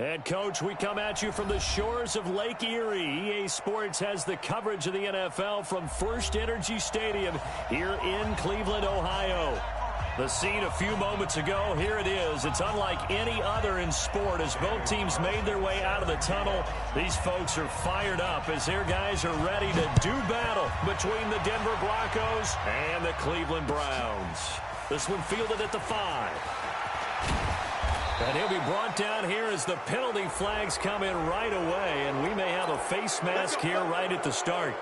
And, Coach, we come at you from the shores of Lake Erie. EA Sports has the coverage of the NFL from First Energy Stadium here in Cleveland, Ohio. The scene a few moments ago, here it is. It's unlike any other in sport as both teams made their way out of the tunnel. These folks are fired up as their guys are ready to do battle between the Denver Broncos and the Cleveland Browns. This one fielded at the 5. And he'll be brought down here as the penalty flags come in right away, and we may have a face mask here right at the start.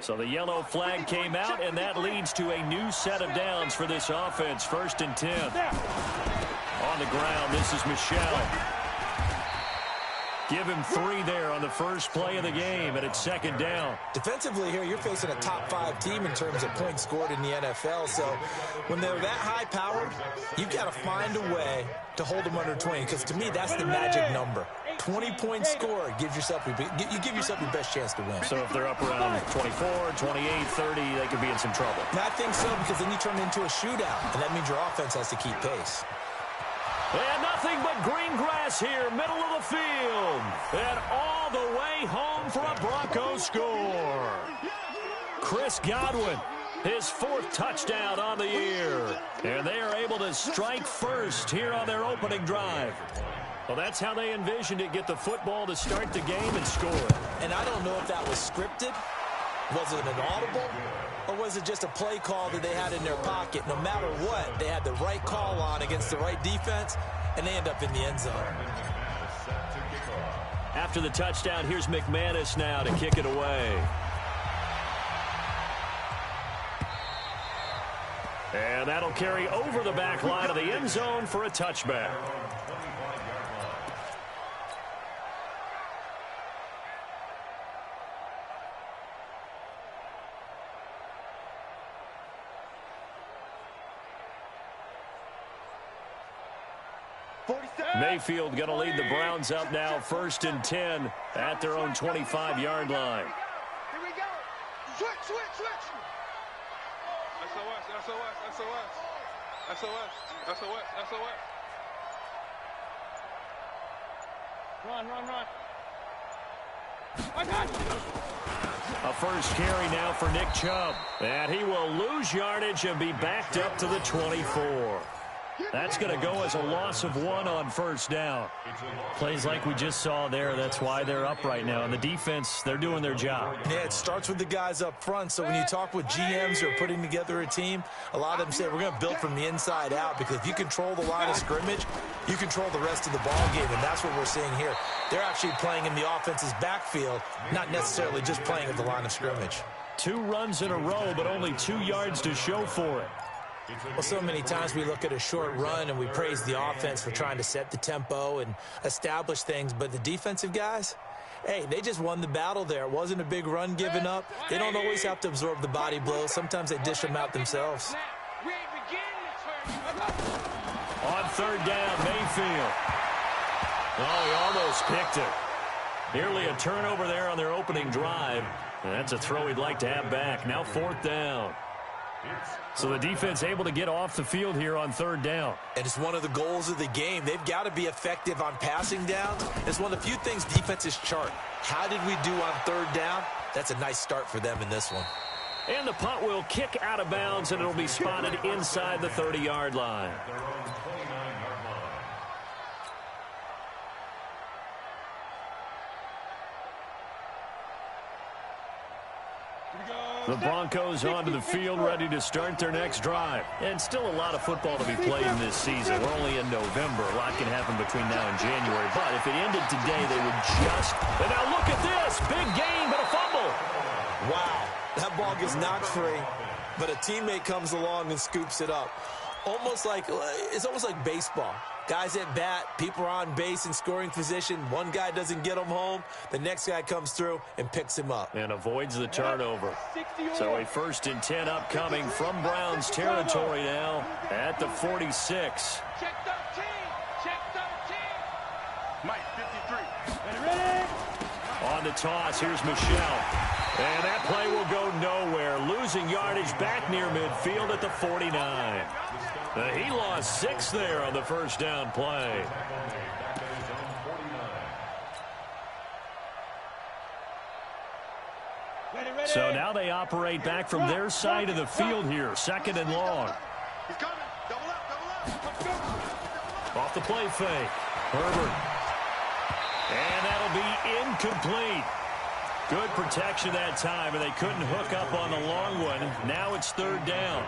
So the yellow flag came out, and that leads to a new set of downs for this offense. 1st and 10. On the ground, this is Michel. Give him 3 there on the first play of the game, and it's 2nd down. Defensively here, you're facing a top 5 team in terms of points scored in the NFL. So when they're that high-powered, you've got to find a way to hold them under 20, because to me, that's the magic number. 20-point score, you give yourself your best chance to win. So if they're up around 24, 28, 30, they could be in some trouble. I think so, because then you turn it into a shootout, and that means your offense has to keep pace. And nothing but green grass here, middle of the field. And all the way home for a Broncos score. Chris Godwin, his 4th touchdown on the year. And they are able to strike first here on their opening drive. Well, that's how they envisioned it, get the football to start the game and score. And I don't know if that was scripted. Was it an audible? Or was it just a play call that they had in their pocket? No matter what, they had the right call on against the right defense, and they end up in the end zone. After the touchdown, here's McManus now to kick it away. And that'll carry over the back line of the end zone for a touchback. Mayfield going to lead the Browns up now, 1st and 10 at their own 25-yard line. Here we go. Switch. SOS. Run. I got you. A first carry now for Nick Chubb. And he will lose yardage and be backed up to the 24. That's going to go as a loss of 1 on 1st down. Plays like we just saw there. That's why they're up right now. And the defense, they're doing their job. Yeah, it starts with the guys up front. So when you talk with GMs who are putting together a team, a lot of them say we're going to build from the inside out, because if you control the line of scrimmage, you control the rest of the ball game. And that's what we're seeing here. They're actually playing in the offense's backfield, not necessarily just playing at the line of scrimmage. 2 runs in a row, but only 2 yards to show for it. Well, so many times we look at a short run and we praise the offense for trying to set the tempo and establish things, but the defensive guys, hey, they just won the battle there. It wasn't a big run given up. They don't always have to absorb the body blows. Sometimes they dish them out themselves. On 3rd down, Mayfield. Oh, he almost picked it. Nearly a turnover there on their opening drive. And that's a throw he'd like to have back. Now 4th down. So the defense able to get off the field here on 3rd down. And it's one of the goals of the game. They've got to be effective on passing downs. It's one of the few things defenses chart. How did we do on 3rd down? That's a nice start for them in this one. And the punt will kick out of bounds, and it'll be spotted inside the 30-yard line. The Broncos onto the field, ready to start their next drive. And still a lot of football to be played in this season. We're only in November. A lot can happen between now and January. But if it ended today, they would just... And now look at this. Big gain, but a fumble. Wow. That ball gets knocked free, but a teammate comes along and scoops it up. It's almost like baseball. Guys at bat, people are on base in scoring position. One guy doesn't get him home. The next guy comes through and picks him up. And avoids the turnover. So a 1st and 10 upcoming from Browns territory now at the 46. Check 13. Check 13. Mike, 53. Ready? On the toss, here's Michelle. And that play will go nowhere. Losing yardage back near midfield at the 49. He lost 6 there on the first down play. So now they operate back from their side of the field here. 2nd and long. He's coming. Double up. Off the play fake. Herbert. And that'll be incomplete. Good protection that time, and they couldn't hook up on the long one. Now it's 3rd down.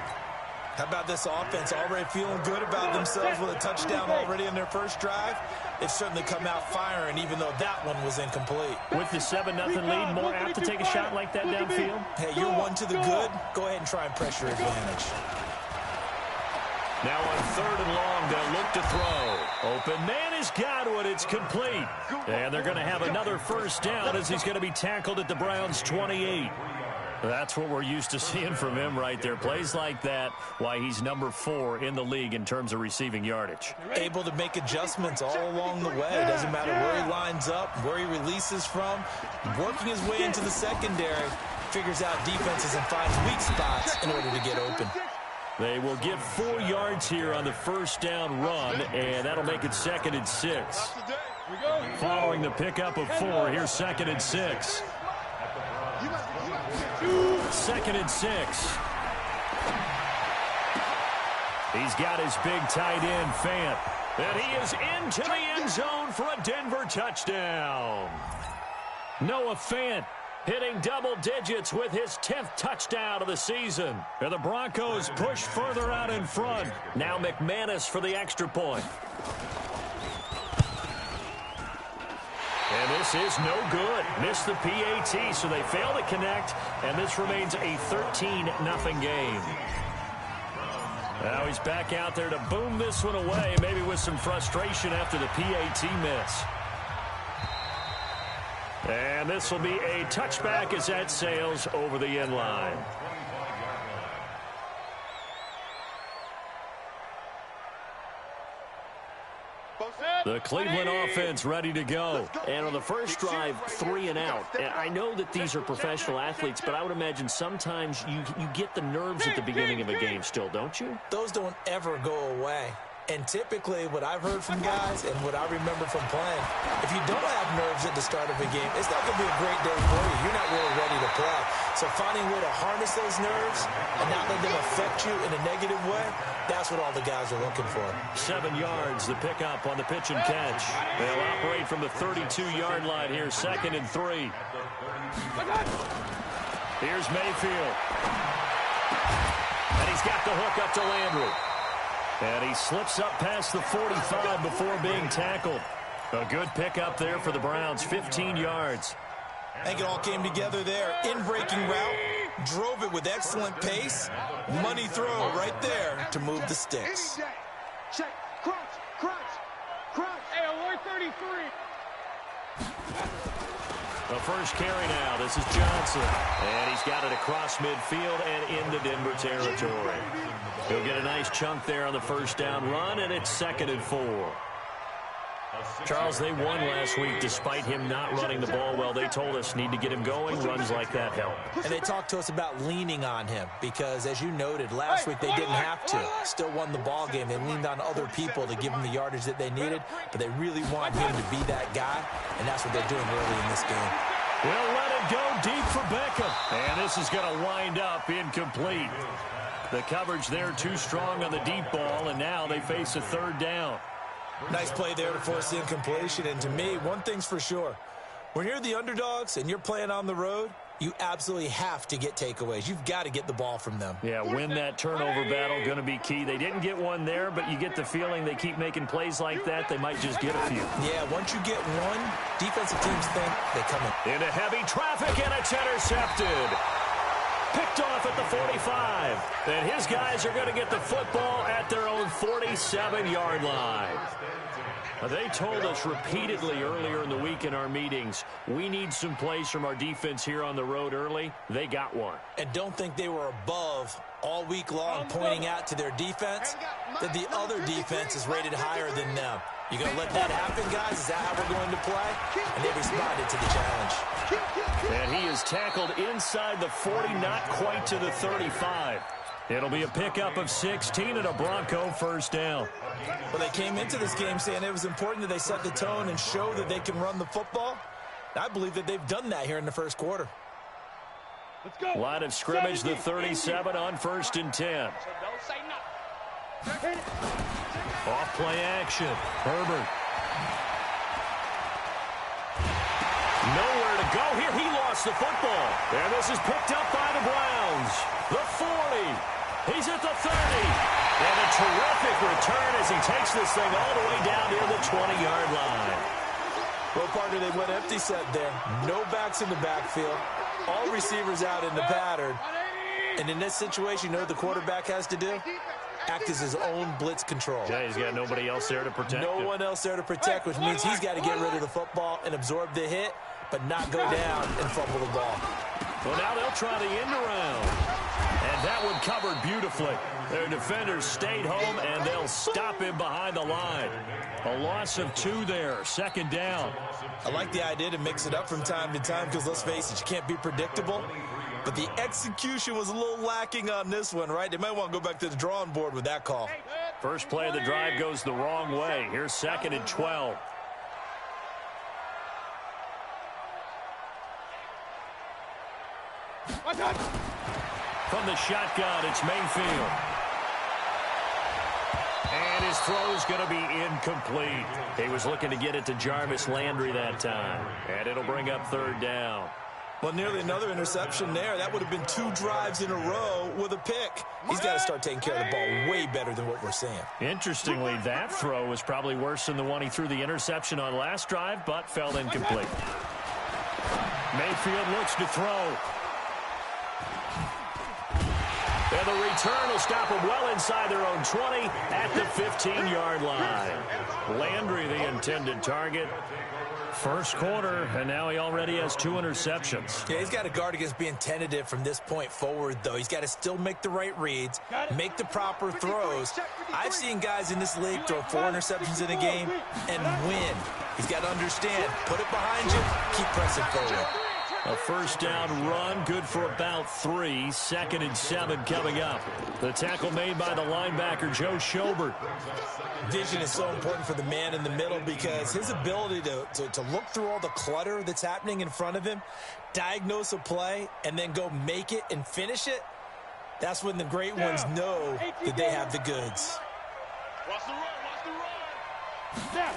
How about this offense already feeling good about themselves with a touchdown already in their first drive? They've certainly come out firing, even though that one was incomplete. With the 7-0 lead, more apt to take a shot like that downfield? Hey, you're one to the good. Go ahead and try and pressure advantage. Now on 3rd and long, they'll look to throw. Open man has got it. It's complete. And they're going to have another first down as he's going to be tackled at the Browns' 28. That's what we're used to seeing from him right there. Plays like that, why he's number 4 in the league in terms of receiving yardage. Able to make adjustments all along the way. Doesn't matter where he lines up, where he releases from. Working his way into the secondary, figures out defenses and finds weak spots in order to get open. They will get 4 yards here on the first down run, and that'll make it 2nd and 6. Following the pickup of 4, here's 2nd and 6. 2nd and 6. He's got his big tight end, Fant. And he is into the end zone for a Denver touchdown. Noah Fant hitting double digits with his 10th touchdown of the season. And the Broncos push further out in front. Now McManus for the extra point. And this is no good. Missed the PAT, so they fail to connect, and this remains a 13-0 game. Now he's back out there to boom this one away, maybe with some frustration after the PAT miss. And this will be a touchback as that sails over the end line. The Cleveland offense ready to go. And on the first drive, 3 and out. And I know that these are professional athletes, but I would imagine sometimes you get the nerves at the beginning of a game still, don't you? Those don't ever go away. And typically, what I've heard from guys and what I remember from playing, if you don't have nerves at the start of a game, it's not going to be a great day for you. You're not really ready to play. So finding a way to harness those nerves and not let them affect you in a negative way, that's what all the guys are looking for. 7 yards, the pickup on the pitch and catch. They'll operate from the 32-yard line here, 2nd and 3. Here's Mayfield. And he's got the hook up to Landry. And he slips up past the 45 before being tackled. A good pickup there for the Browns, 15 yards. I think it all came together there. In-breaking route, drove it with excellent pace. Money throw right there to move the sticks. Check. Crunch. Hey, alert 33. The first carry now. This is Johnson. And he's got it across midfield and into Denver territory. He'll get a nice chunk there on the first down run, and it's 2nd and 4. Charles, they won last week despite him not running the ball well. They told us need to get him going. Runs like that help. And they talked to us about leaning on him because, as you noted, last week they didn't have to. Still won the ball game. They leaned on other people to give them the yardage that they needed, but they really want him to be that guy, and that's what they're doing early in this game. We'll let it go deep for Beckham. And this is going to wind up incomplete. The coverage there too strong on the deep ball, and now they face a 3rd down. Nice play there to force the incompletion. And to me, one thing's for sure. When you're the underdogs and you're playing on the road, you absolutely have to get takeaways. You've got to get the ball from them. Yeah, win that turnover battle, going to be key. They didn't get one there, but you get the feeling they keep making plays like that, they might just get a few. Yeah, once you get one, defensive teams think they come in. Into heavy traffic, and it's intercepted. Picked off at the 45. And his guys are going to get the football at their own 47-yard line. They told us repeatedly earlier in the week in our meetings, we need some plays from our defense here on the road early. They got one. And don't think they were above all week long pointing out to their defense that the other defense is rated higher than them. You going to let that happen, guys? Is that how we're going to play? And they responded to the challenge. And he is tackled inside the 40, not quite to the 35. It'll be a pickup of 16 and a Bronco first down. Well, they came into this game saying it was important that they set the tone and show that they can run the football. I believe that they've done that here in the first quarter. Let's go. Line of scrimmage, the 37 on 1st and 10. Off play action. Herbert. Nowhere to go here. He lost the football. And this is picked up by the Browns. The 40. He's at the 30. And a terrific return as he takes this thing all the way down near the 20-yard line. Well, partner, they went empty set there. No backs in the backfield. All receivers out in the pattern. And in this situation, you know what the quarterback has to do? Act as his own blitz control. Yeah, he's got nobody else there to protect him. No one else there to protect, which means he's got to get rid of the football and absorb the hit, but not go down and fumble the ball. Well, now they'll try the end around. And that one covered beautifully. Their defenders stayed home, and they'll stop him behind the line. A loss of 2 there, 2nd down. I like the idea to mix it up from time to time because, let's face it, you can't be predictable. But the execution was a little lacking on this one, right? They might want to go back to the drawing board with that call. First play of the drive goes the wrong way. Here's 2nd and 12. From the shotgun, it's Mayfield. And his throw's going to be incomplete. He was looking to get it to Jarvis Landry that time. And it'll bring up 3rd down. Well, nearly another interception there. That would have been 2 drives in a row with a pick. He's got to start taking care of the ball way better than what we're seeing. Interestingly, that throw was probably worse than the one he threw the interception on last drive, but fell incomplete. Mayfield looks to throw. And the return will stop them well inside their own 20 at the 15-yard line. Landry, the intended target. First quarter, and now he already has 2 interceptions. Yeah, he's got to guard against being tentative from this point forward, though. He's got to still make the right reads, make the proper throws. I've seen guys in this league throw 4 interceptions in a game and win. He's got to understand, put it behind you, keep pressing forward. A first down run, good for about 3. 2nd and 7 coming up. The tackle made by the linebacker, Joe Schobert. Vision is so important for the man in the middle because his ability to look through all the clutter that's happening in front of him, diagnose a play, and then go make it and finish it, that's when the great ones know that they have the goods. Watch the run, watch the run.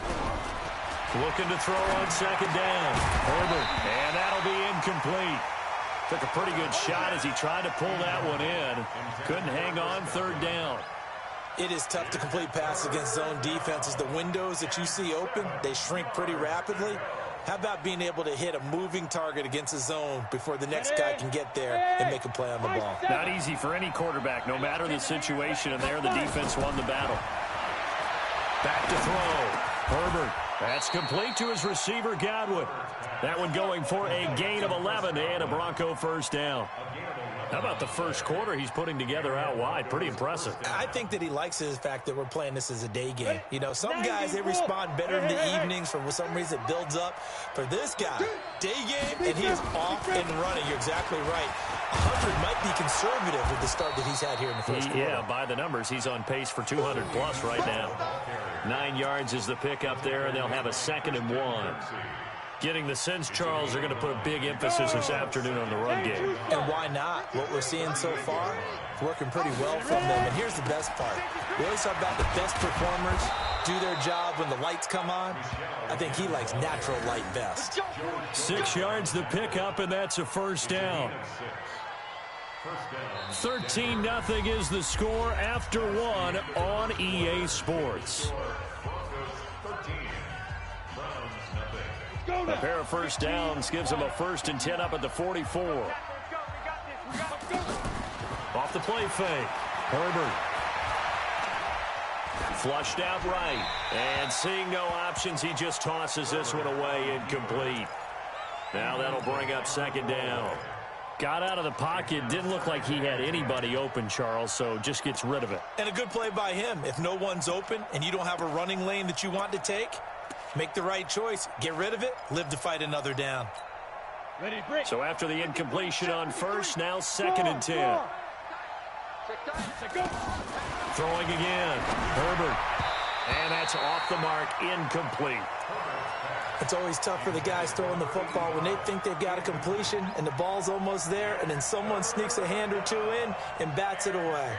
Looking to throw on 2nd down. Herbert, and that'll be incomplete. Took a pretty good shot as he tried to pull that one in. Couldn't hang on 3rd down. It is tough to complete passes against zone defenses. The windows that you see open, they shrink pretty rapidly. How about being able to hit a moving target against a zone before the next guy can get there and make a play on the ball? Not easy for any quarterback, no matter the situation, and there the defense won the battle. Back to throw. Herbert. That's complete to his receiver, Godwin. That one going for a gain of 11 and a Bronco first down. How about the first quarter he's putting together out wide? Pretty impressive. I think that he likes the fact that we're playing this as a day game. You know, some guys, they respond better in the evenings. For some reason, it builds up. For this guy, day game, and he is off and running. You're exactly right. 100 might be conservative with the start that he's had here in the first quarter. Yeah, by the numbers, he's on pace for 200-plus right now. 9 yards is the pickup there, and they'll have a 2nd and 1. Getting the sense, Charles, they're going to put a big emphasis this afternoon on the run game. And why not? What we're seeing so far is working pretty well from them. And here's the best part. We always talk about the best performers do their job when the lights come on. I think he likes natural light best. 6 yards the pickup, and that's a first down. 13-0 is the score after 1 on EA Sports. A pair of first downs gives him a 1st and 10 up at the 44. off the play fake. Herbert. Flushed out right. And seeing no options, he just tosses this one away incomplete. Now that'll bring up second down. Got out of the pocket. Didn't look like he had anybody open, Charles, so just gets rid of it. And a good play by him. If no one's open and you don't have a running lane that you want to take, make the right choice. Get rid of it. Live to fight another down. Ready, break. So after the incompletion on first, now 2nd and 10. Throwing again. Herbert. And that's off the mark, incomplete. It's always tough for the guys throwing the football when they think they've got a completion and the ball's almost there, and then someone sneaks a hand or two in and bats it away.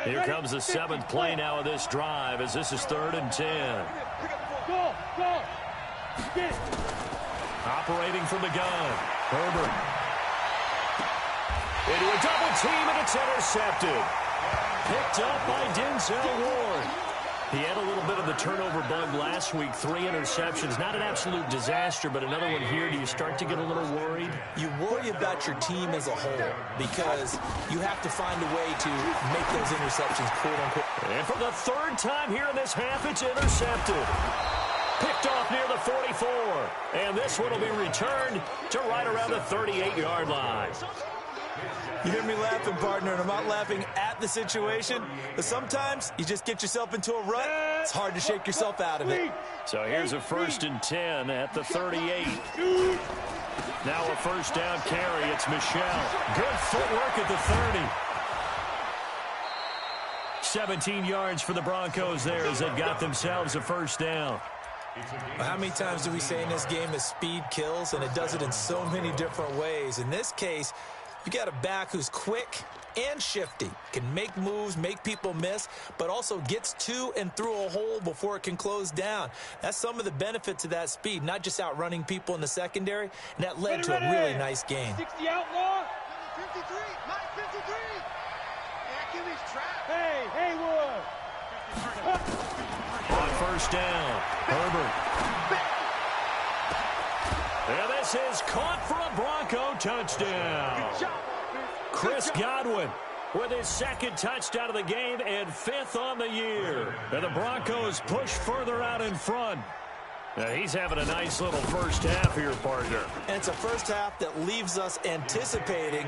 Here comes the 7th play now of this drive as this is 3rd and 10. Go. Get. Operating from the gun. Herbert. Into a double team, and it's intercepted. Picked up by Denzel Ward. He had a little bit of the turnover bug last week, 3 interceptions. Not an absolute disaster, but another one here. Do you start to get a little worried? You worry about your team as a whole because you have to find a way to make those interceptions, quote-unquote. And for the 3rd time here in this half, it's intercepted. Picked off near the 44. And this one will be returned to right around the 38-yard line. You hear me laughing, partner, and I'm not laughing at the situation, but sometimes you just get yourself into a rut. It's hard to shake yourself out of it. So here's a 1st and 10 at the 38. Now a 1st down carry. It's Michelle. Good footwork at the 30. 17 yards for the Broncos there as they've got themselves a 1st down. How many times do we say in this game that speed kills, and it does it in so many different ways? In this case, you got a back who's quick and shifty, can make moves, make people miss, but also gets to and through a hole before it can close down. That's some of the benefits of that speed, not just outrunning people in the secondary, and that led to a really nice game. 60 outlaw. 53, 953. Achilles trap. Hey, Haywood. On 1st down, Herbert. And this is caught for a Bronco touchdown. Chris Godwin with his 2nd touchdown of the game and 5th on the year. And the Broncos push further out in front. Now he's having a nice little 1st half here, partner. And it's a 1st half that leaves us anticipating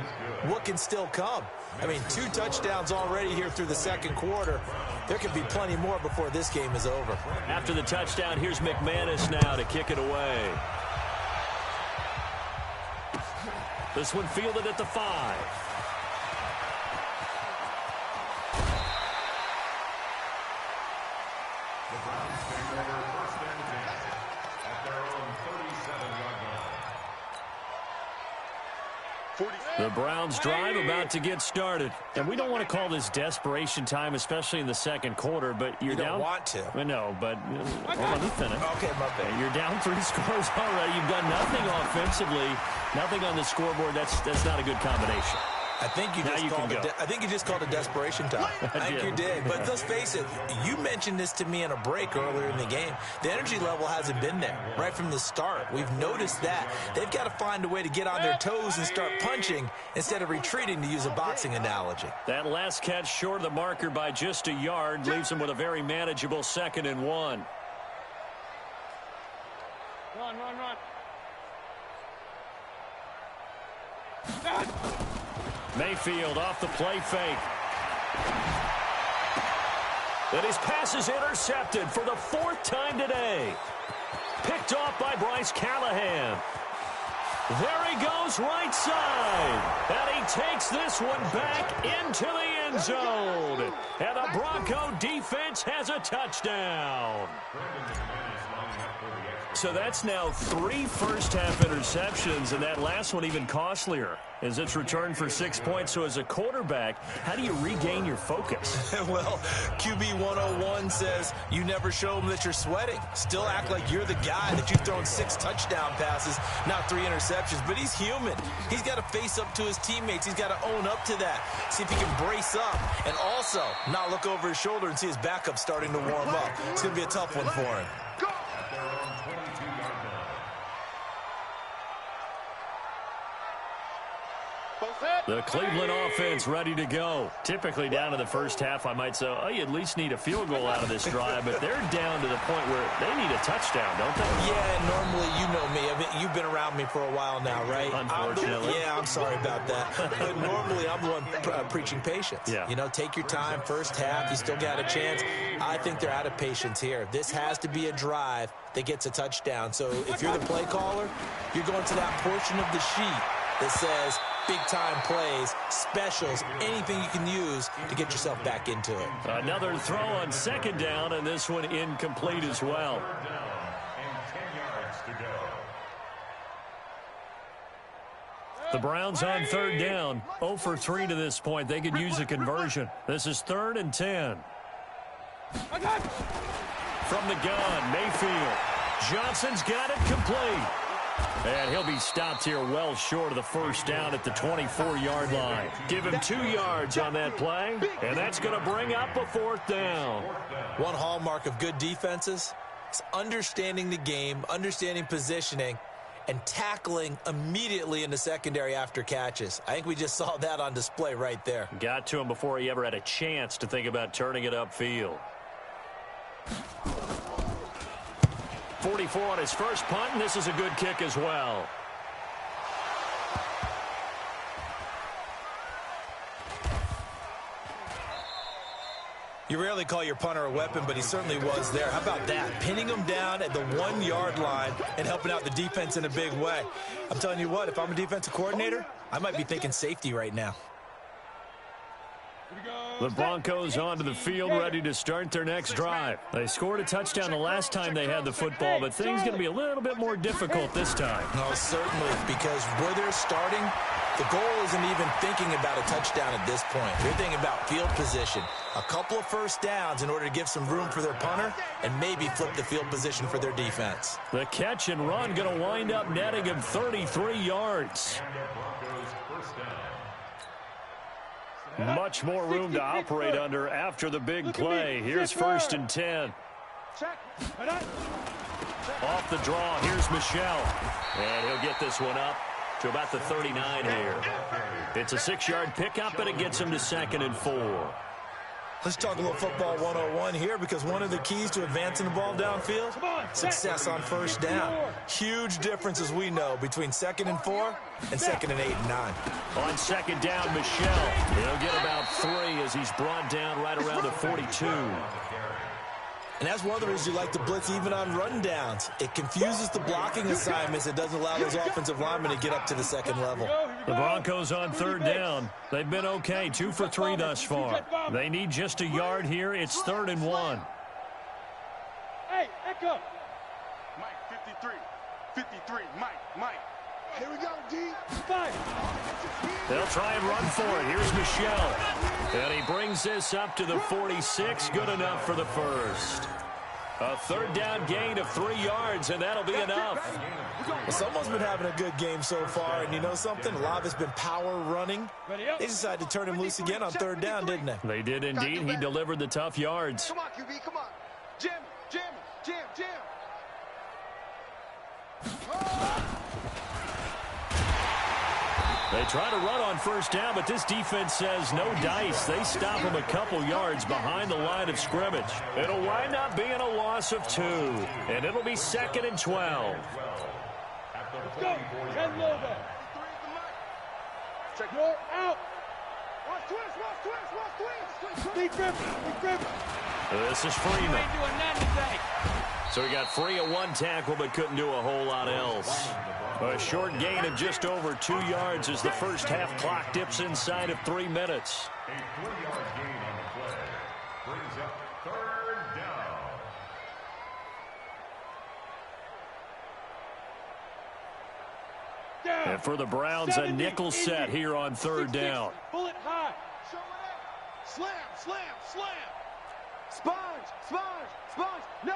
what can still come. I mean, 2 touchdowns already here through the 2nd quarter. There could be plenty more before this game is over. After the touchdown, here's McManus now to kick it away. This one fielded at the 5. The Browns drive about to get started. And we don't want to call this desperation time, especially in the 2nd quarter, but you're down. You don't want to. I know, but let me finish. Okay, my bad. You're down 3 scores already. You've done nothing offensively, nothing on the scoreboard. That's not a good combination. I think you just called it desperation time. I think you did. But let's face it, you mentioned this to me in a break earlier in the game. The energy level hasn't been there right from the start. We've noticed that. They've got to find a way to get on their toes and start punching instead of retreating, to use a boxing analogy. That last catch short of the marker by just a yard leaves them with a very manageable 2nd and 1. Run. Mayfield off the play fake. And his pass is intercepted for the 4th time today. Picked off by Bryce Callahan. There he goes right side. And he takes this one back into the end zone. And the Bronco defense has a touchdown. So that's now 3 first-half interceptions, and that last one even costlier as it's returned for 6 points. So as a quarterback, how do you regain your focus? Well, QB 101 says you never show them that you're sweating. Still act like you're the guy, that you've thrown 6 touchdown passes, not 3 interceptions. But he's human. He's got to face up to his teammates. He's got to own up to that. See if he can brace up and also not look over his shoulder and see his backup starting to warm up. It's going to be a tough one for him. The Cleveland offense ready to go. Typically down to the first half, I might say, oh, you at least need a field goal out of this drive, but they're down to the point where they need a touchdown, don't they? Yeah, normally, you know me. I mean, you've been around me for a while now, right? Unfortunately. I'm sorry about that. But normally, I'm the one preaching patience. Yeah. You know, take your time, first half, you still got a chance. I think they're out of patience here. This has to be a drive that gets a touchdown. So if you're the play caller, you're going to that portion of the sheet that says big-time plays, specials, anything you can use to get yourself back into it. Another throw on second down, and this one incomplete as well. The Browns on third down, 0 for 3 to this point. They could use a conversion. This is 3rd and 10. From the gun, Mayfield. Johnson's got it complete. And he'll be stopped here well short of the first down at the 24-yard line. Give him 2 yards on that play, and that's going to bring up a 4th down. One hallmark of good defenses is understanding the game, understanding positioning, and tackling immediately in the secondary after catches. I think we just saw that on display right there. Got to him before he ever had a chance to think about turning it upfield. 44 on his first punt, and this is a good kick as well. You rarely call your punter a weapon, but he certainly was there. How about that? Pinning him down at the 1-yard line and helping out the defense in a big way. I'm telling you what, if I'm a defensive coordinator, I might be thinking safety right now. The Broncos onto the field, ready to start their next drive. They scored a touchdown the last time they had the football, but things going to be a little bit more difficult this time. No, certainly, because where they're starting, the goal isn't even thinking about a touchdown at this point. They're thinking about field position, a couple of first downs in order to give some room for their punter and maybe flip the field position for their defense. The catch and run going to wind up netting him 33 yards. Much more room to operate under after the big play. Here's 1st and 10. Off the draw, here's Michel. And he'll get this one up to about the 39 here. It's a 6-yard pickup, and it gets him to 2nd and 4. Let's talk a little football 101 here, because one of the keys to advancing the ball downfield, success on first down. Huge difference, as we know, between 2nd and 4 and 2nd and 8 and 9. On 2nd down, Michel. He'll get about 3 as he's brought down right around the 42. And that's one of the reasons you like to blitz even on run downs. It confuses the blocking assignments. It doesn't allow those offensive linemen to get up to the second level. The Broncos on 3rd down. They've been okay, 2 for 3 thus far. They need just a yard here. It's 3rd and 1. Hey, echo. Mike, 53. 53, Mike. Here we go, D. Fire. They'll try and run for it. Here's Michel. And he brings this up to the 46. Good enough for the first. A 3rd down gain of 3 yards, and that'll be enough. Well, someone's been having a good game so far, and you know something? A lot of it's been power running. They decided to turn him loose again on 3rd down, didn't they? They did indeed. He delivered the tough yards. Come on, QB, come on. Jam. They try to run on 1st down, but this defense says no dice. They stop him a couple yards behind the line of scrimmage. It'll wind up being a loss of 2, and it'll be 2nd and 12. Let's go. 10 logo. Check your out. Watch twist. Big grip. This is Freeman. So he got free of 1 tackle, but couldn't do a whole lot else. A short gain of just over 2 yards as the first half clock dips inside of 3 minutes. A 3-yard gain on the play brings up 3rd down. And for the Browns, a nickel set here on 3rd down. Bullet high. Show it up. Slam. Sponge. No.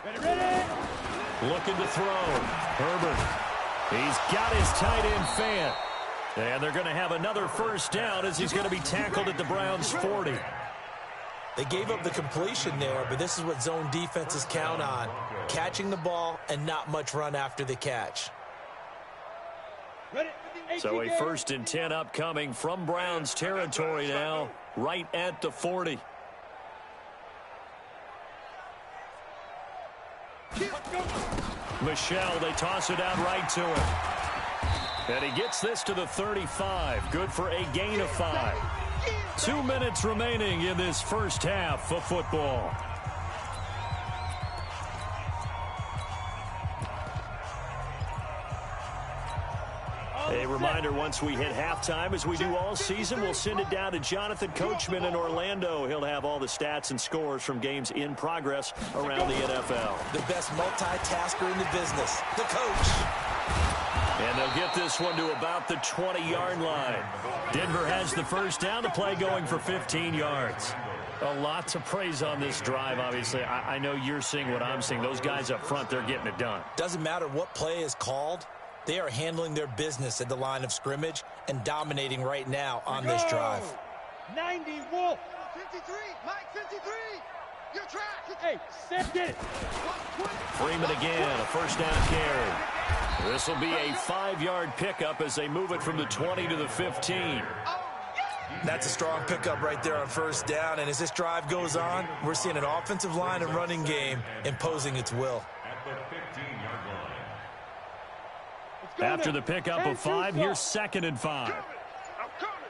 Ready. Looking to throw. Herbert. He's got his tight end Fant. And they're going to have another 1st down as he's going to be tackled at the Browns' 40. They gave up the completion there, but this is what zone defenses count on. Catching the ball and not much run after the catch. So a 1st and 10 upcoming from Browns territory now, right at the 40. Michelle, they toss it out right to him. And he gets this to the 35. Good for a gain of 5. 2 minutes remaining in this first half of football. A reminder, once we hit halftime, as we do all season, we'll send it down to Jonathan Coachman in Orlando. He'll have all the stats and scores from games in progress around the NFL. The best multitasker in the business, the coach. And they'll get this one to about the 20-yard line. Denver has the first down, the play going for 15 yards. A lot to praise on this drive, obviously. I know you're seeing what I'm seeing. Those guys up front, they're getting it done. Doesn't matter what play is called. They are handling their business at the line of scrimmage and dominating right now on this drive. 90 Wolf. 53, Mike 53. Your track. Hey, set it. Freeman again, a first down carry. This will be a 5-yard pickup as they move it from the 20 to the 15. That's a strong pickup right there on first down. And as this drive goes on, we're seeing an offensive line and running game imposing its will. At the 15-yard line. After the pickup of 5, here's 2nd and 5. I'm coming.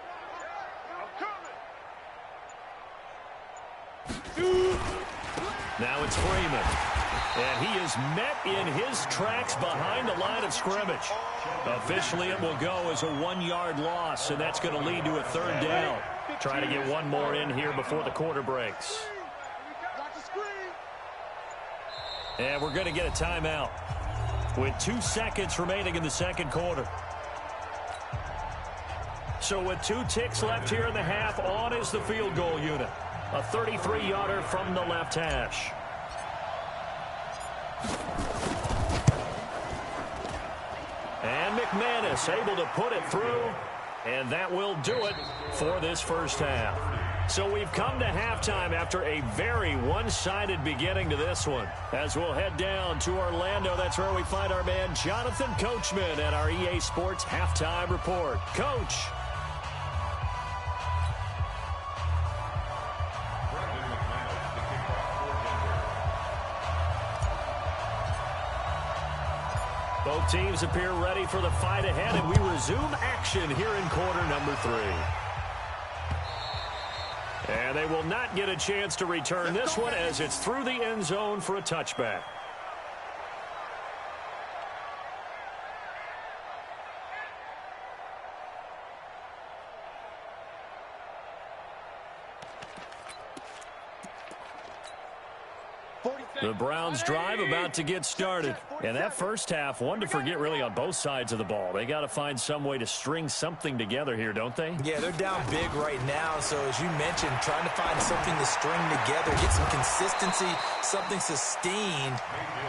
Now it's Freeman. And he is met in his tracks behind the line of scrimmage. Officially, it will go as a 1-yard loss, and that's going to lead to a 3rd down. Trying to get one more in here before the quarter breaks. And we're going to get a timeout with 2 seconds remaining in the second quarter. So with 2 ticks left here in the half, on is the field goal unit. A 33-yarder from the left hash. And McManus able to put it through, and that will do it for this first half. So we've come to halftime after a very one-sided beginning to this one. As we'll head down to Orlando, that's where we find our man Jonathan Coachman at our EA Sports Halftime Report. Coach. Both teams appear ready for the fight ahead, and we resume action here in quarter number 3. And they will not get a chance to return this one as it's through the end zone for a touchback. The Browns drive about to get started. And that first half, one to forget really on both sides of the ball. They got to find some way to string something together here, don't they? Yeah, they're down big right now. So as you mentioned, trying to find something to string together, get some consistency, something sustained,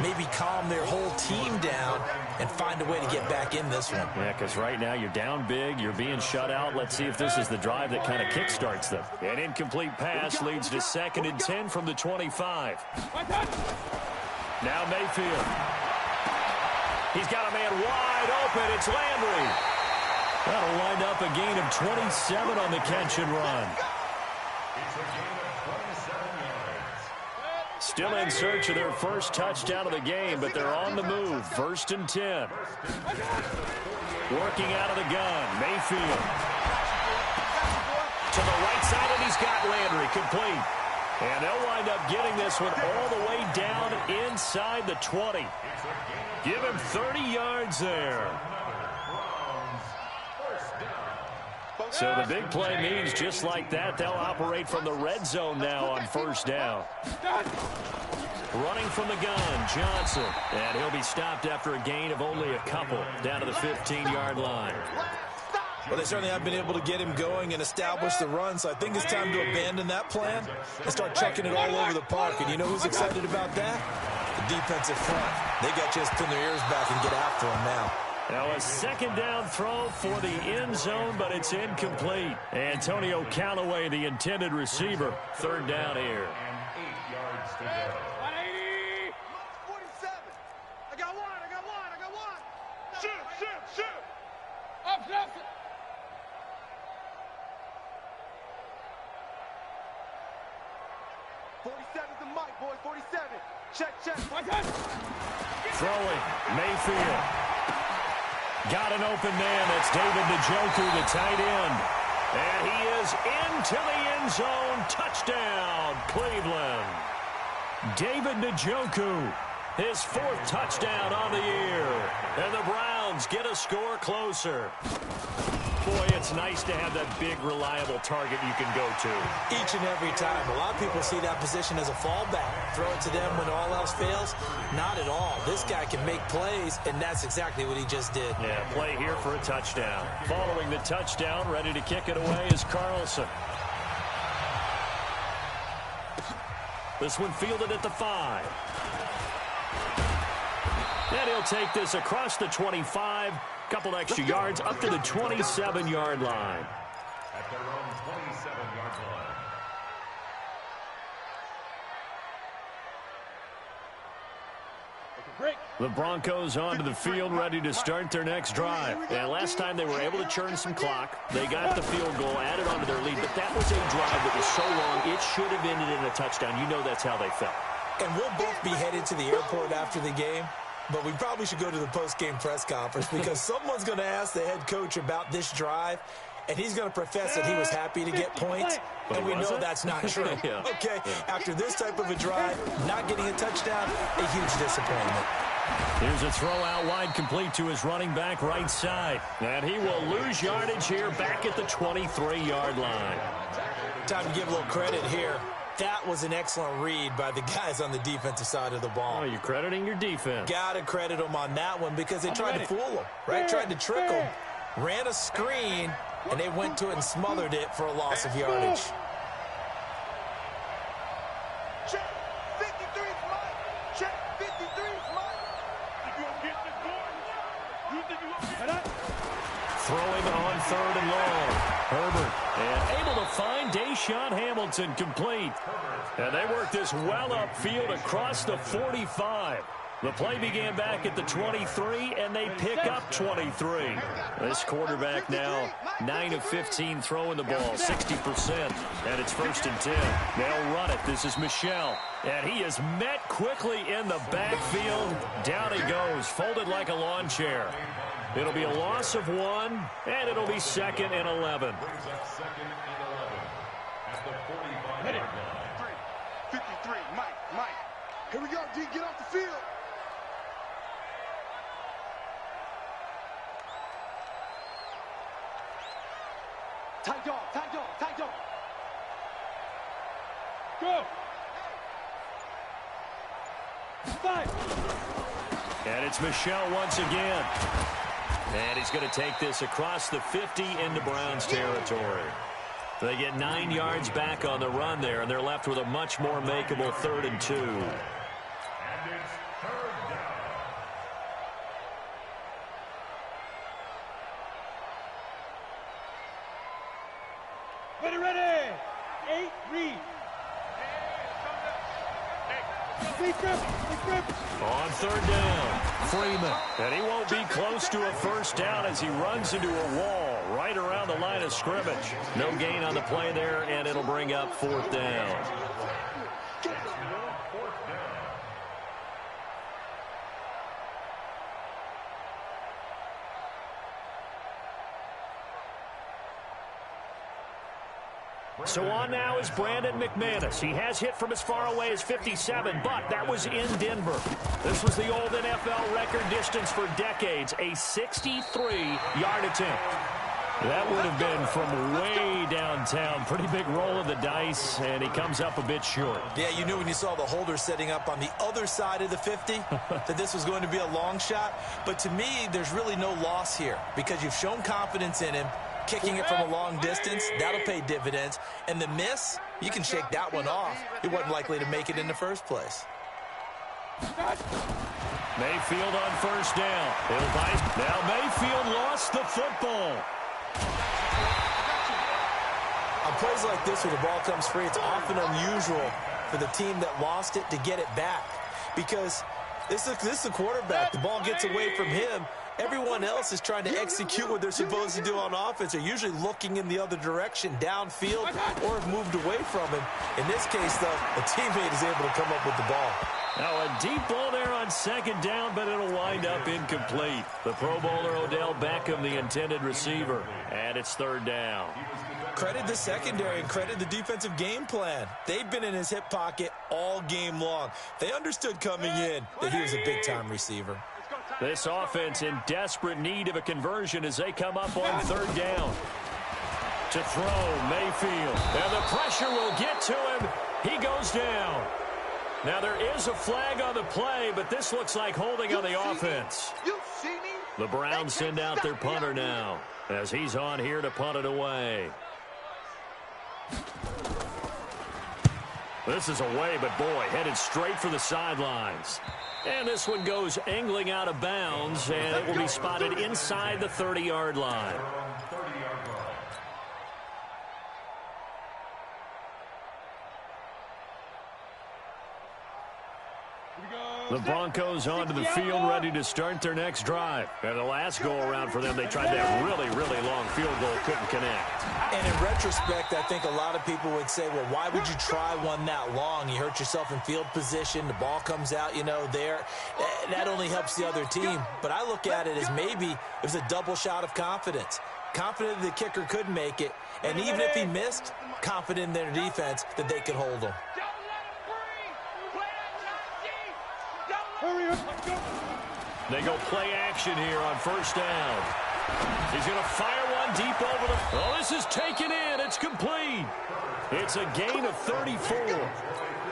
maybe calm their whole team down and find a way to get back in this one. Yeah, because right now you're down big, you're being shut out. Let's see if this is the drive that kind of kickstarts them. An incomplete pass leads to 2nd and 10 from the 25. Now Mayfield. He's got a man wide open. It's Landry. That'll wind up a gain of 27 on the catch and run. It's a gain of 27 yards. Still in search of their first touchdown of the game, but they're on the move. 1st and 10. Working out of the gun. Mayfield. To the right side, and he's got Landry complete. And they'll wind up getting this one all the way down inside the 20. Give him 30 yards there. So the big play means just like that, they'll operate from the red zone now on 1st down. Running from the gun, Johnson. And he'll be stopped after a gain of only a couple down to the 15-yard line. Well, they certainly have been able to get him going and establish the run, so I think it's time to abandon that plan and start chucking it all over the park. And you know who's excited about that? The defensive front. They got just pin their ears back and get after him now. Now a 2nd down throw for the end zone, but it's incomplete. Antonio Callaway, the intended receiver. 3rd down here. And 8 yards to go. 47. I got one. Shoot. 47's the mic, boys. 47. Check. Throwing, Mayfield. Got an open man. That's David Njoku, the tight end. And he is into the end zone. Touchdown, Cleveland. David Njoku, his 4th touchdown on the year. And the Browns get a score closer. Boy, it's nice to have that big, reliable target you can go to. Each and every time. A lot of people see that position as a fallback. Throw it to them when all else fails. Not at all. This guy can make plays, and that's exactly what he just did. Yeah, play here for a touchdown. Following the touchdown, ready to kick it away is Carlson. This one fielded at the 5. And he'll take this across the 25. Couple extra yards up to the 27-yard line. At their own 27-yard line. The Broncos onto the field, ready to start their next drive. And last time they were able to churn some clock. They got the field goal, added onto their lead, but that was a drive that was so long, it should have ended in a touchdown. You know that's how they felt. And we'll both be headed to the airport after the game, but we probably should go to the post-game press conference because someone's going to ask the head coach about this drive, and he's going to profess that he was happy to get points, and we know that's not true. Yeah. Okay, after this type of a drive, not getting a touchdown, a huge disappointment. Here's a throw out wide, complete to his running back right side. And he will lose yardage here back at the 23-yard line. Time to give a little credit here. That was an excellent read by the guys on the defensive side of the ball. Oh, you're crediting your defense. Got to credit them on that one because they tried to fool them, right? Tried to trick them, ran a screen, and they went to it and smothered it for a loss of yardage. Check. 53's Mike. Check. 53's Mike. You gonna get this boy? You think you gonna get it? Throwing on 3rd and long. Herbert, and able to find Deshaun Hamilton complete. And they work this well upfield across the 45. The play began back at the 23, and they pick up 23. This quarterback now 9 of 15 throwing the ball, 60%. And it's 1st and 10. They'll run it. This is Michel. And he is met quickly in the backfield. Down he goes, folded like a lawn chair. It'll be a loss of 1, and it'll be 2nd and 11. Brings up 2nd and 11. At the 45-yard line. 53, Mike. Here we go, D. Get off the field. Tight dog. Go. 5. And it's Michel once again. And he's going to take this across the 50 into Browns territory. They get 9 yards back on the run there, and they're left with a much more makeable 3rd and 2. And it's 3rd down. Ready. 8, read. On 3rd down, Freeman. And he won't be close to a 1st down as he runs into a wall right around the line of scrimmage. No gain on the play there, and it'll bring up 4th down. So on now is Brandon McManus. He has hit from as far away as 57, but that was in Denver. This was the old NFL record distance for decades, a 63-yard attempt. That would have been from way downtown. Pretty big roll of the dice, and he comes up a bit short. Yeah, you knew when you saw the holder setting up on the other side of the 50 that this was going to be a long shot. But to me, there's really no loss here because you've shown confidence in him. Kicking it from a long distance, that'll pay dividends. And the miss, you can shake that one off. He wasn't likely to make it in the first place. Mayfield on 1st down. Now Mayfield lost the football. On plays like this where the ball comes free, it's often unusual for the team that lost it to get it back. Because this is the quarterback. The ball gets away from him, everyone else is trying to execute what they're supposed to do on offense. They're usually looking in the other direction, downfield, or have moved away from him. In this case, though, a teammate is able to come up with the ball. Now a deep ball there on second down, but it'll wind up incomplete. The Pro Bowler Odell Beckham, the intended receiver, and it's third down. Credit the secondary and credit the defensive game plan. They've been in his hip pocket all game long. They understood coming in that he was a big-time receiver. This offense in desperate need of a conversion as they come up on third down. To throw, Mayfield. And the pressure will get to him. He goes down. Now there is a flag on the play, but this looks like holding on the offense. The Browns send out their punter now as he's on here to punt it away. This is away, but boy, headed straight for the sidelines. And this one goes angling out of bounds, and it will be spotted inside the 30-yard line. The Broncos onto the field, ready to start their next drive. And the last go-around for them, they tried that really, really long field goal, couldn't connect. And in retrospect, I think a lot of people would say, well, why would you try one that long? You hurt yourself in field position. The ball comes out, there. That only helps the other team. But I look at it as maybe it was a double shot of confidence. Confident the kicker could make it. And even if he missed, confident in their defense that they could hold him. They go play action here on first down. He's going to fire one deep over the... Oh, this is taken in. It's complete. It's a gain of 34.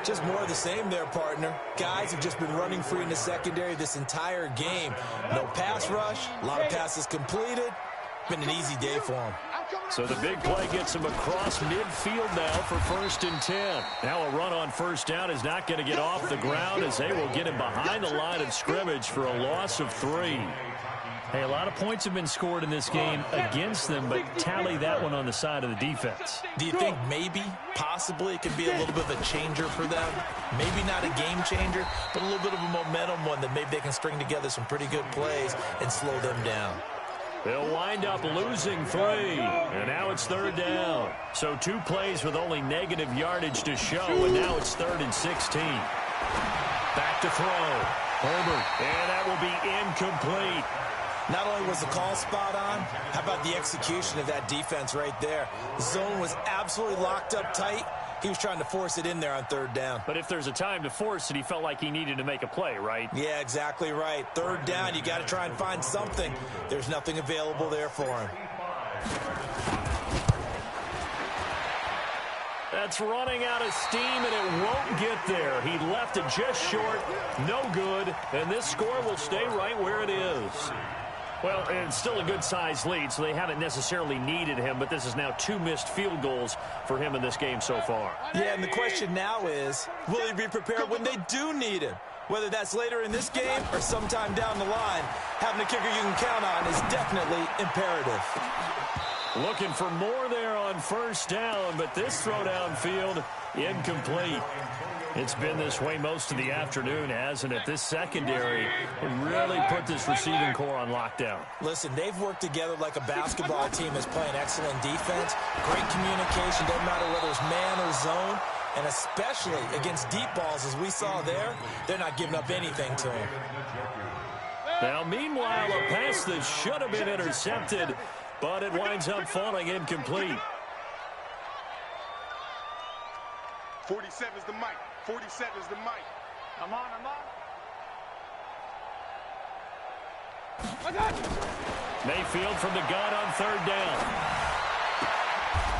Just more of the same there, partner. Guys have just been running free in the secondary this entire game. No pass rush, a lot of passes completed. Been an easy day for them. So the big play gets him across midfield now for 1st and 10. Now a run on first down is not going to get off the ground as they will get him behind the line of scrimmage for a loss of 3. Hey, a lot of points have been scored in this game against them, but tally that one on the side of the defense. Do you think maybe, possibly, it could be a little bit of a changer for them? Maybe not a game changer, but a little bit of a momentum one that maybe they can string together some pretty good plays and slow them down. They'll wind up losing 3, and now it's third down. So 2 plays with only negative yardage to show, and now it's 3rd and 16. Back to throw. Herbert, and that will be incomplete. Not only was the call spot on, how about the execution of that defense right there? The zone was absolutely locked up tight. He was trying to force it in there on third down. But if there's a time to force it, he felt like he needed to make a play, right? Yeah, exactly right. Third down, you got to try and find something. There's nothing available there for him. That's running out of steam, and it won't get there. He left it just short, no good, and this score will stay right where it is. Well, it's still a good-sized lead, so they haven't necessarily needed him, but this is now 2 missed field goals for him in this game so far. Yeah, and the question now is, will he be prepared when they do need him? Whether that's later in this game or sometime down the line, having a kicker you can count on is definitely imperative. Looking for more there on first down, but this throw downfield, incomplete. It's been this way most of the afternoon, hasn't it? This secondary really put this receiving core on lockdown. Listen, they've worked together like a basketball team that's playing excellent defense. Great communication, doesn't matter whether it's man or zone. And especially against deep balls, as we saw there, they're not giving up anything to him. Now, meanwhile, a pass that should have been intercepted, but it winds up falling incomplete. 47 is the mic. 47 is the mic. I'm on. Mayfield from the gun on third down.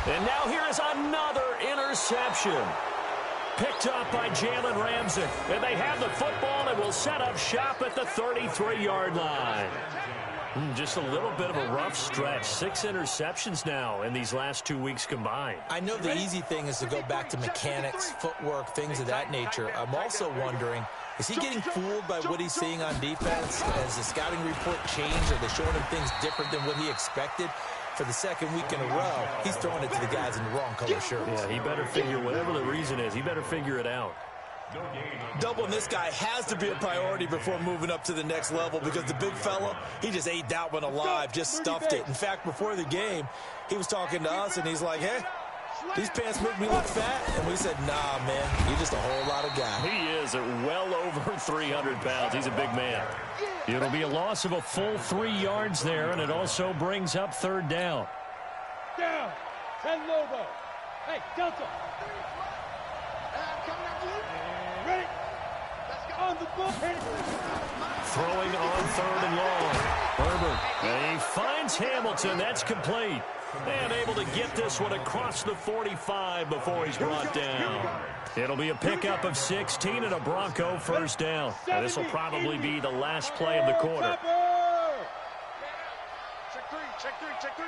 And now here is another interception. Picked up by Jalen Ramsey. And they have the football and will set up shop at the 33-yard line. Just a little bit of a rough stretch. 6 interceptions now in these last 2 weeks combined. I know the easy thing is to go back to mechanics, footwork, things of that nature. I'm also wondering, is he getting fooled by what he's seeing on defense? Has the scouting report changed? Are they showing him things different than what he expected? For the second week in a row, he's throwing it to the guys in the wrong color shirts. Yeah, he better figure, whatever the reason is, he better figure it out. Doubling this guy has to be a priority before moving up to the next level because the big fella, he just ate that one alive, just stuffed it. In fact, before the game, he was talking to us, and he's like, hey, these pants make me look fat. And we said, nah, man, you're just a whole lot of guy. He is at well over 300 pounds. He's a big man. It'll be a loss of a full 3 yards there, and it also brings up third down. Down. And Lobo. Hey, Delta. Ready. On the ball. Throwing on third and long. Herbert. And he finds Hamilton. That's complete. And able to get this one across the 45 before he's brought down. It'll be a pickup of 16 and a Bronco first down. And this will probably be the last play of the quarter. Check three.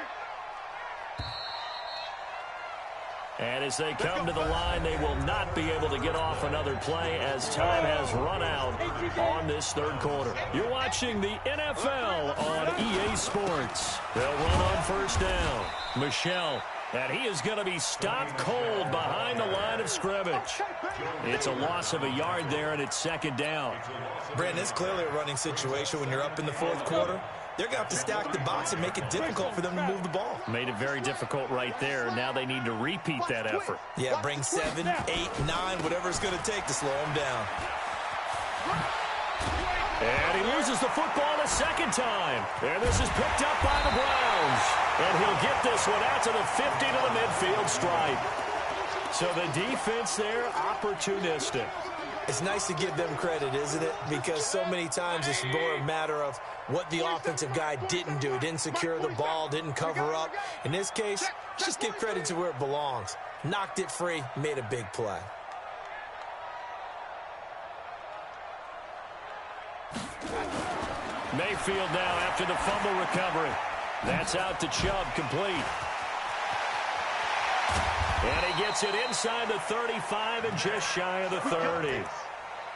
And as they come to the line, they will not be able to get off another play as time has run out on this third quarter. You're watching the NFL on EA Sports. They'll run on first down. Michel, and he is going to be stopped cold behind the line of scrimmage. It's a loss of a yard there, and it's second down. Brandon, it's clearly a running situation when you're up in the fourth quarter. They're going to have to stack the box and make it difficult for them to move the ball. Made it very difficult right there. Now they need to repeat that effort. Yeah, bring 7, 8, 9, whatever it's going to take to slow them down. And he loses the football a second time. And this is picked up by the Browns. And he'll get this one out to the 50 to the midfield stripe. So the defense there, opportunistic. It's nice to give them credit, isn't it? Because so many times it's more a matter of what the offensive guy didn't do. Didn't secure the ball, didn't cover up. In this case, just give credit to where it belongs. Knocked it free, made a big play. Mayfield now after the fumble recovery. That's out to Chubb, complete. And he gets it inside the 35 and just shy of the 30.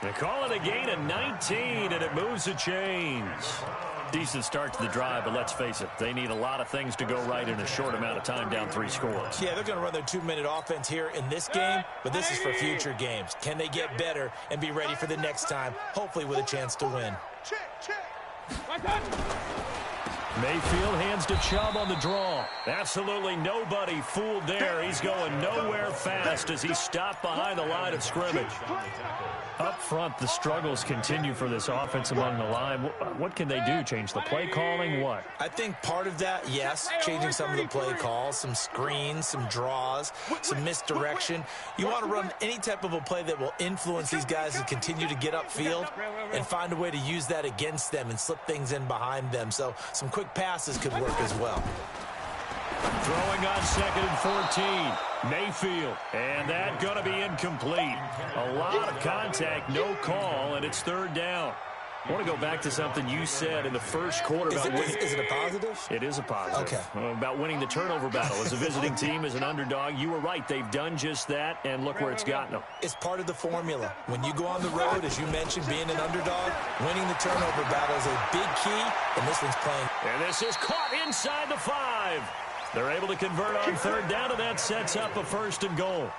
They call it a gain of 19, and it moves the chains. Decent start to the drive, but let's face it, they need a lot of things to go right in a short amount of time, down 3 scores. Yeah, they're going to run their 2-minute offense here in this game, but this is for future games. Can they get better and be ready for the next time, hopefully with a chance to win? Mayfield hands to Chubb on the draw. Absolutely nobody fooled there. He's going nowhere fast as he's stopped behind the line of scrimmage. Up front, the struggles continue for this offense among the line. What can they do? Change the play calling? What? I think part of that, yes, changing some of the play calls, some screens, some draws, some misdirection. You want to run any type of a play that will influence these guys to continue to get upfield and find a way to use that against them and slip things in behind them. So some quick passes could work as well. Throwing on 2nd and 14. Mayfield. And that going to be incomplete. A lot of contact, no call, and it's third down. I want to go back to something you said in the first quarter. Is it a positive? It is a positive. Okay. About winning the turnover battle. As a visiting team, as an underdog, you were right. They've done just that, and look where it's gotten them. It's part of the formula. When you go on the road, as you mentioned, being an underdog, winning the turnover battle is a big key, and this one's playing. And this is caught inside the 5. They're able to convert on third down, and that sets up a 1st and goal.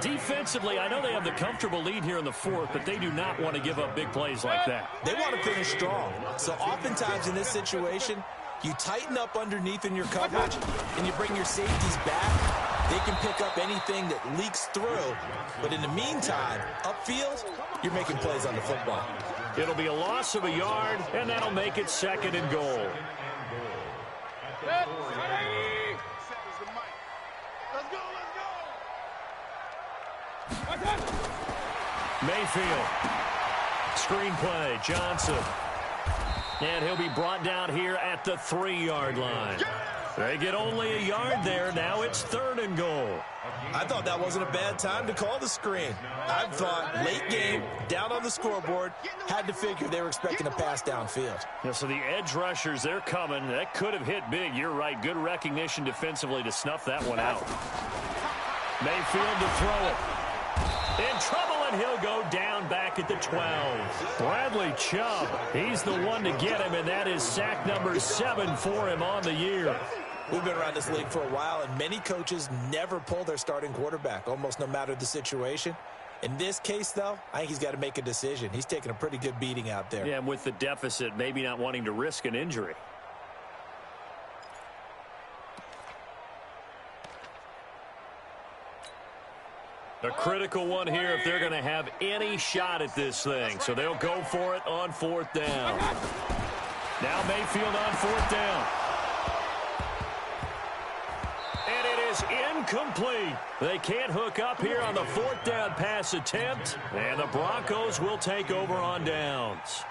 Defensively, I know they have the comfortable lead here in the 4th, but they do not want to give up big plays like that. They want to finish strong. So oftentimes in this situation, you tighten up underneath in your coverage, and you bring your safeties back. They can pick up anything that leaks through. But in the meantime, upfield, you're making plays on the football. It'll be a loss of a yard, and that'll make it 2nd and goal. Mayfield. Screenplay, Johnson. And he'll be brought down here at the 3-yard line. They get only a yard there. Now it's 3rd and goal. I thought that wasn't a bad time to call the screen. I thought late game, down on the scoreboard, had to figure they were expecting a pass downfield. Yeah, so the edge rushers, they're coming. That could have hit big. You're right. Good recognition defensively to snuff that one out. Mayfield to throw it. In trouble, and he'll go down back at the 12. Bradley Chubb, he's the one to get him, and that is sack number 7 for him on the year. We've been around this league for a while, and many coaches never pull their starting quarterback, almost no matter the situation. In this case, though, I think he's got to make a decision. He's taking a pretty good beating out there. Yeah, and with the deficit, maybe not wanting to risk an injury. A critical one here if they're going to have any shot at this thing. So they'll go for it on 4th down. Now Mayfield on 4th down. And it is incomplete. They can't hook up here on the 4th down pass attempt. And the Broncos will take over on downs.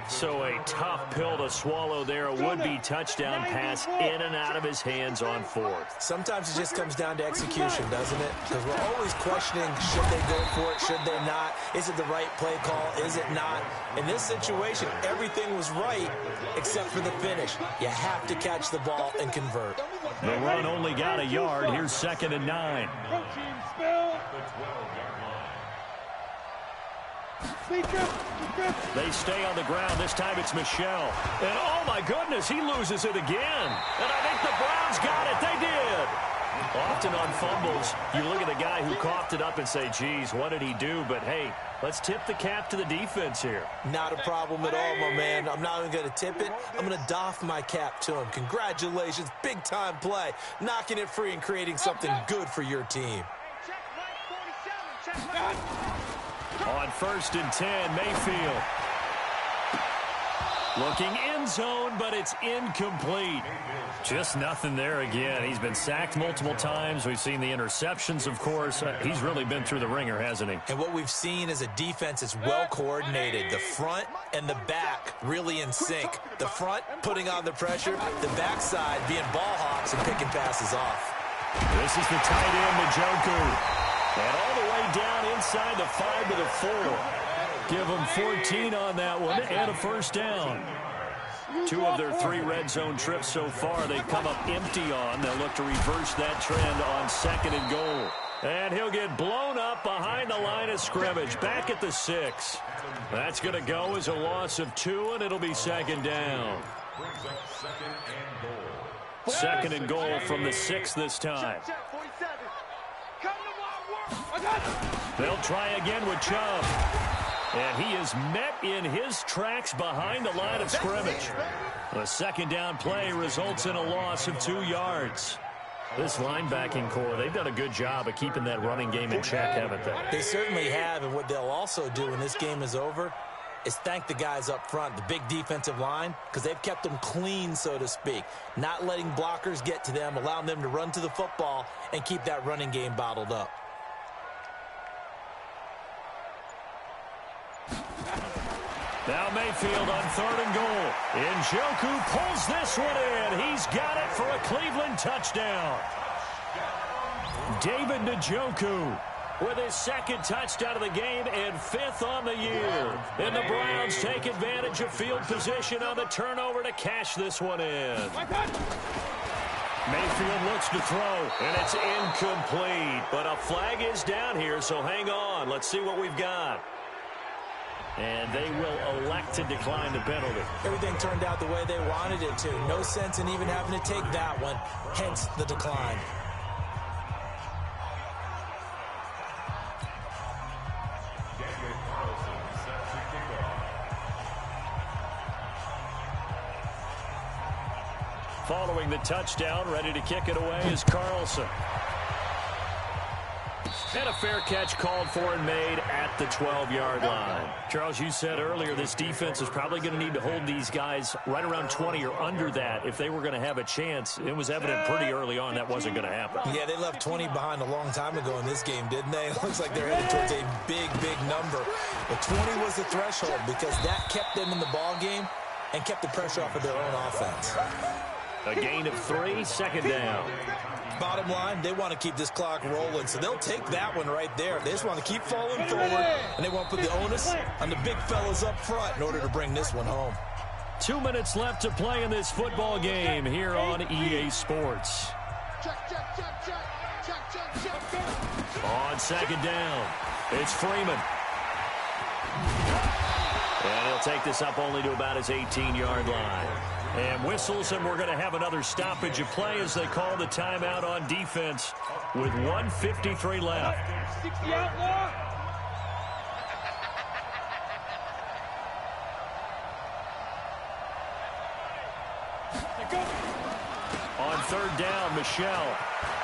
So a tough pill to swallow there. A would-be touchdown pass in and out of his hands on 4th. Sometimes it just comes down to execution, doesn't it? Because we're always questioning, should they go for it, should they not? Is it the right play call? Is it not? In this situation, everything was right except for the finish. You have to catch the ball and convert. The run only got a yard. Here's 2nd and 9. They stay on the ground. This time it's Michel. And oh my goodness, he loses it again. And I think the Browns got it. They did. Often on fumbles, you look at the guy who coughed it up and say, geez, what did he do? But hey, let's tip the cap to the defense here. Not a problem at all, my man. I'm not even going to tip it. I'm going to doff my cap to him. Congratulations. Big-time play. Knocking it free and creating something good for your team. On 1st and 10, Mayfield. Looking end zone, but it's incomplete. Just nothing there again. He's been sacked multiple times. We've seen the interceptions, of course. He's really been through the ringer, hasn't he? And what we've seen is a defense that's well coordinated. The front and the back really in sync. The front putting on the pressure, the backside being ball hawks and picking passes off. This is the tight end, Njoku. And all the way down inside the 5 to the 4. Give them 14 on that one and a 1st down. 2 of their 3 red zone trips so far they've come up empty on. They'll look to reverse that trend on 2nd and goal. And he'll get blown up behind the line of scrimmage. Back at the 6. That's going to go as a loss of 2, and it'll be 2nd down. 2nd and goal from the 6 this time. They'll try again with Chubb. And he is met in his tracks behind the line of scrimmage. The 2nd down play results in a loss of 2 yards. This linebacking core, they've done a good job of keeping that running game in check, haven't they? They certainly have, and what they'll also do when this game is over is thank the guys up front, the big defensive line, because they've kept them clean, so to speak. Not letting blockers get to them, allowing them to run to the football and keep that running game bottled up. Now Mayfield on 3rd and goal. Njoku pulls this one in. He's got it for a Cleveland touchdown. David Njoku with his 2nd touchdown of the game and 5th on the year. And the Browns take advantage of field position on the turnover to cash this one in. Mayfield looks to throw, and it's incomplete. But a flag is down here, so hang on. Let's see what we've got. And they will elect to decline the penalty. Everything turned out the way they wanted it to. No sense in even having to take that one, hence the decline. Following the touchdown, ready to kick it away is Carlson. And a fair catch called for and made at the 12-yard line. Charles, you said earlier this defense is probably going to need to hold these guys right around 20 or under that if they were going to have a chance. It was evident pretty early on that wasn't going to happen. Yeah, they left 20 behind a long time ago in this game, didn't they? It looks like they're headed towards a big, big number. But 20 was the threshold because that kept them in the ball game and kept the pressure off of their own offense. A gain of 3, 2nd down. Bottom line, they want to keep this clock rolling, so they'll take that one right there. They just want to keep falling forward, and they want to put the onus on the big fellas up front in order to bring this one home. 2 minutes left to play in this football game here on EA Sports. On 2nd down, it's Freeman. And he'll take this up only to about his 18-yard line. And whistles, and we're going to have another stoppage of play as they call the timeout on defense with 1:53 left. third down, Michelle.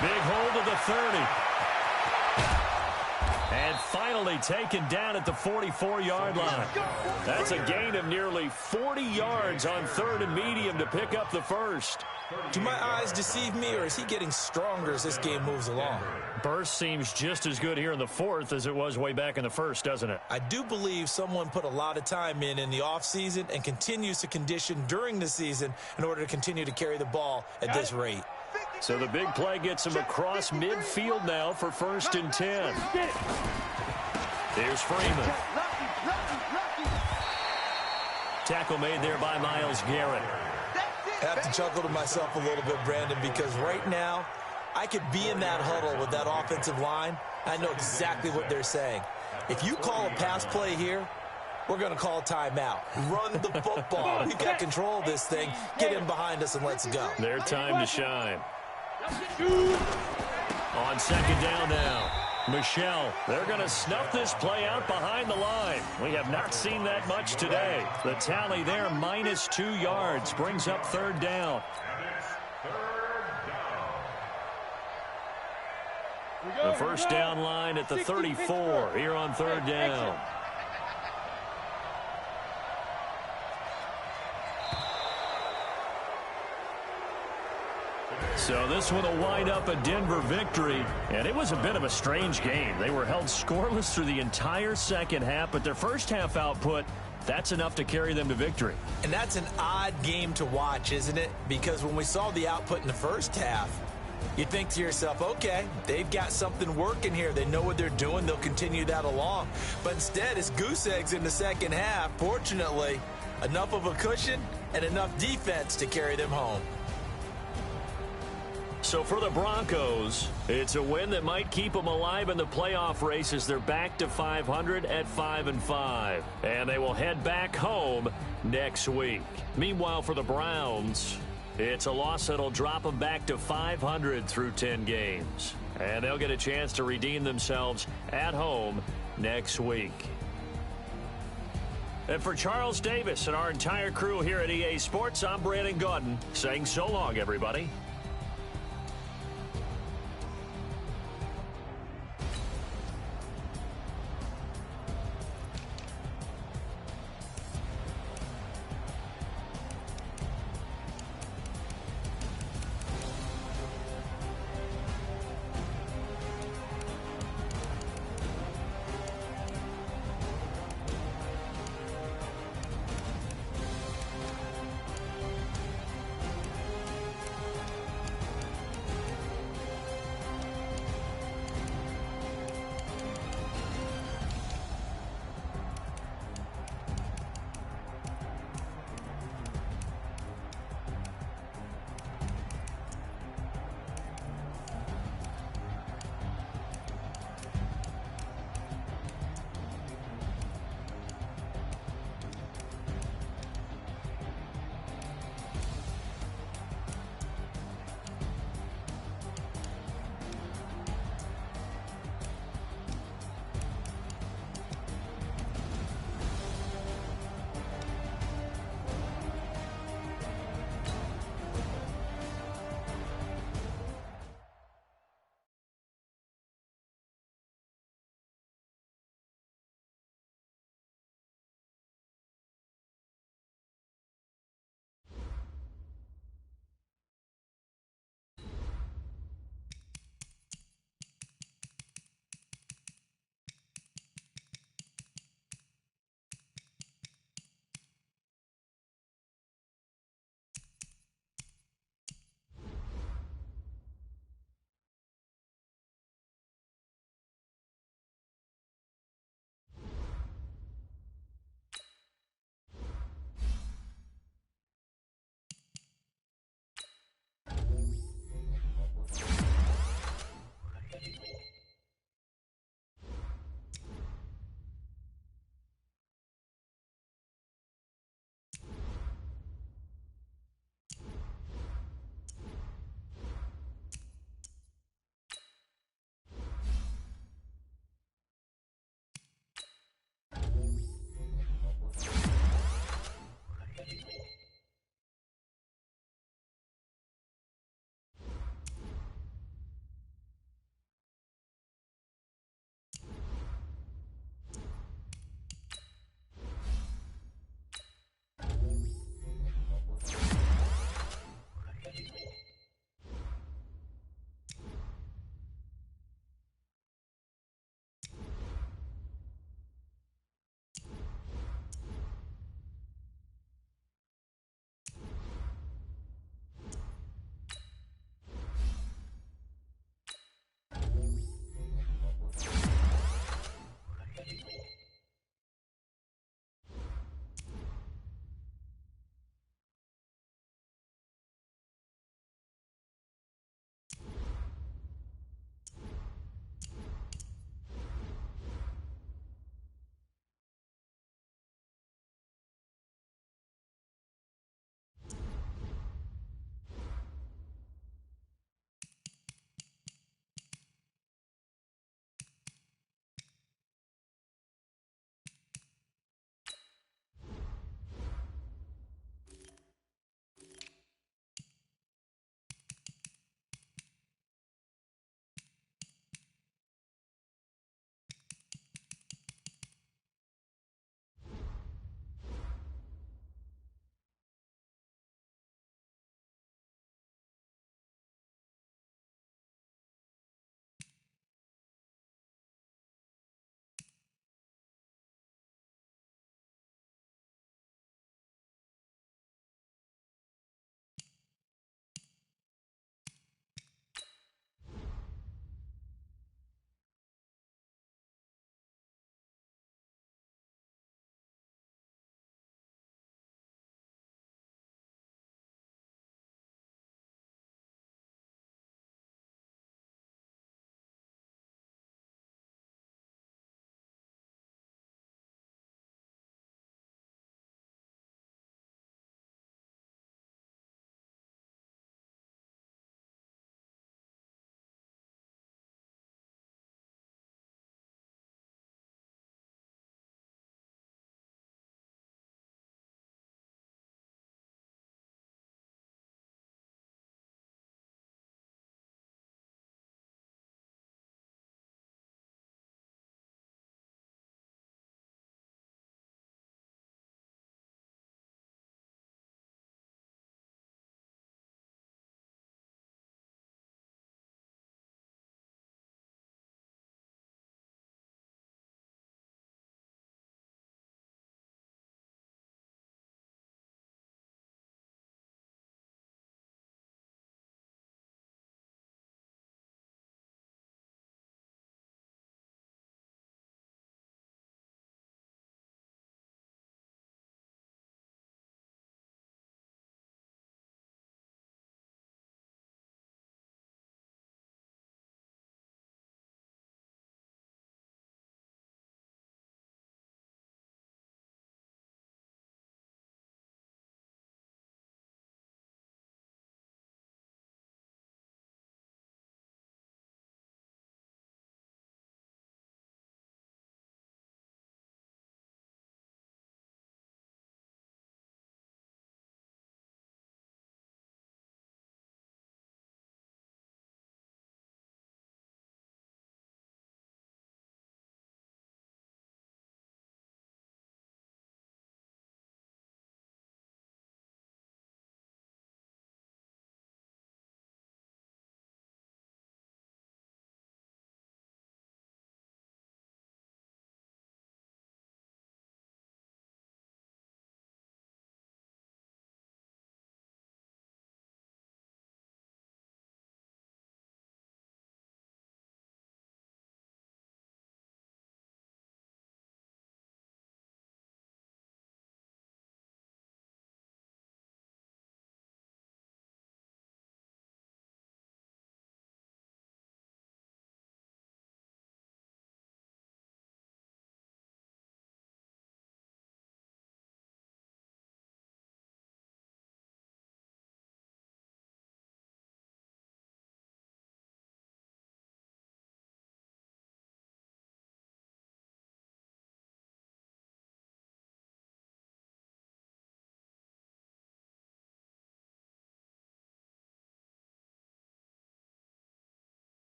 Big hold of the 30. And finally taken down at the 44-yard line. That's a gain of nearly 40 yards on 3rd and medium to pick up the first. Do my eyes deceive me, or is he getting stronger as this game moves along? Burst seems just as good here in the 4th as it was way back in the 1st, doesn't it? I do believe someone put a lot of time in the offseason and continues to condition during the season in order to continue to carry the ball at this rate. So the big play gets him across midfield now for 1st and 10. Here's Freeman. Tackle made there by Myles Garrett. I have to chuckle to myself a little bit, Brandon, because right now I could be in that huddle with that offensive line. I know exactly what they're saying. If you call a pass play here, we're going to call a timeout. Run the football. We've got control of this thing. Get in behind us and let's go. Their time to shine. On 2nd down now. Michelle, they're going to snuff this play out behind the line. We have not seen that much today. The tally there, minus 2 yards, brings up 3rd down. The first down line at the 34 here on 3rd down. So this one will wind up a Denver victory, and it was a bit of a strange game. They were held scoreless through the entire 2nd half, but their first half output, that's enough to carry them to victory. And that's an odd game to watch, isn't it? Because when we saw the output in the first half, you think to yourself, okay, they've got something working here. They know what they're doing. They'll continue that along. But instead, it's goose eggs in the 2nd half. Fortunately, enough of a cushion and enough defense to carry them home. So for the Broncos, it's a win that might keep them alive in the playoff race as they're back to 500 at 5-5. And they will head back home next week. Meanwhile, for the Browns, it's a loss that'll drop them back to 500 through 10 games. And they'll get a chance to redeem themselves at home next week. And for Charles Davis and our entire crew here at EA Sports, I'm Brandon Gaudin saying so long, everybody.